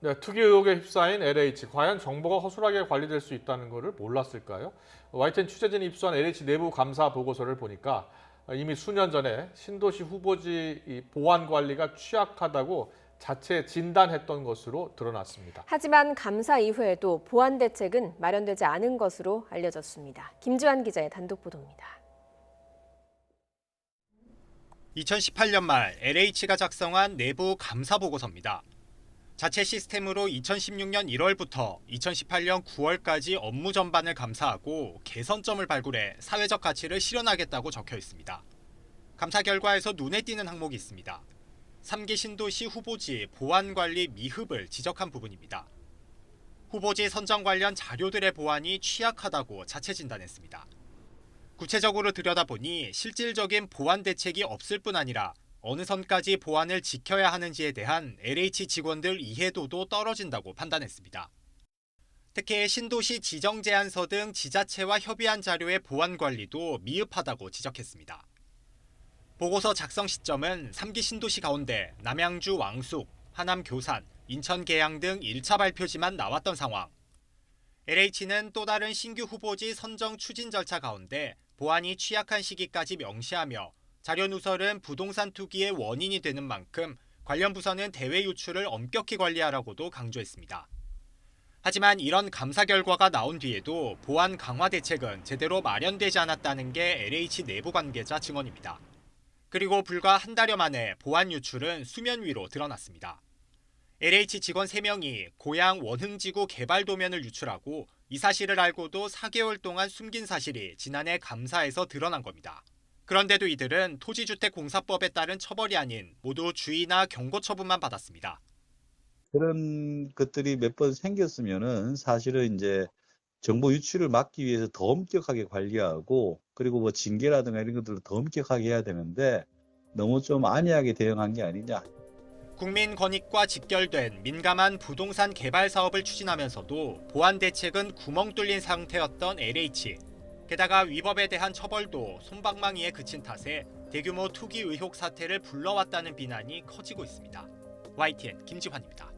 네, 투기 의혹에 휩싸인 LH, 과연 정보가 허술하게 관리될 수 있다는 것을 몰랐을까요? YTN 취재진이 입수한 LH 내부 감사 보고서를 보니까 이미 수년 전에 신도시 후보지 보안 관리가 취약하다고 자체 진단했던 것으로 드러났습니다. 하지만 감사 이후에도 보안 대책은 마련되지 않은 것으로 알려졌습니다. 김주한 기자의 단독 보도입니다. 2018년 말 LH가 작성한 내부 감사 보고서입니다. 자체 시스템으로 2016년 1월부터 2018년 9월까지 업무 전반을 감사하고 개선점을 발굴해 사회적 가치를 실현하겠다고 적혀 있습니다. 감사 결과에서 눈에 띄는 항목이 있습니다. 3기 신도시 후보지 보안 관리 미흡을 지적한 부분입니다. 후보지 선정 관련 자료들의 보안이 취약하다고 자체 진단했습니다. 구체적으로 들여다보니 실질적인 보안 대책이 없을 뿐 아니라 어느 선까지 보안을 지켜야 하는지에 대한 LH 직원들 이해도도 떨어진다고 판단했습니다. 특히 신도시 지정제안서 등 지자체와 협의한 자료의 보안 관리도 미흡하다고 지적했습니다. 보고서 작성 시점은 3기 신도시 가운데 남양주 왕숙, 하남 교산, 인천 계양 등 1차 발표지만 나왔던 상황. LH는 또 다른 신규 후보지 선정 추진 절차 가운데 보안이 취약한 시기까지 명시하며 자료 누설은 부동산 투기의 원인이 되는 만큼 관련 부서는 대외 유출을 엄격히 관리하라고도 강조했습니다. 하지만 이런 감사 결과가 나온 뒤에도 보안 강화 대책은 제대로 마련되지 않았다는 게 LH 내부 관계자 증언입니다. 그리고 불과 한 달여 만에 보안 유출은 수면 위로 드러났습니다. LH 직원 3명이 고양 원흥지구 개발 도면을 유출하고 이 사실을 알고도 4개월 동안 숨긴 사실이 지난해 감사에서 드러난 겁니다. 그런데도 이들은 토지주택공사법에 따른 처벌이 아닌 모두 주의나 경고 처분만 받았습니다. 그런 것들이 몇 번 생겼으면은 사실은 이제 정보 유출을 막기 위해서 더 엄격하게 관리하고 그리고 뭐 징계라든가 이런 것들을 더 엄격하게 해야 되는데 너무 좀 안이하게 대응한 게 아니냐. 국민 권익과 직결된 민감한 부동산 개발 사업을 추진하면서도 보안 대책은 구멍 뚫린 상태였던 LH. 게다가 위법에 대한 처벌도 솜방망이에 그친 탓에 대규모 투기 의혹 사태를 불러왔다는 비난이 커지고 있습니다. YTN 김지환입니다.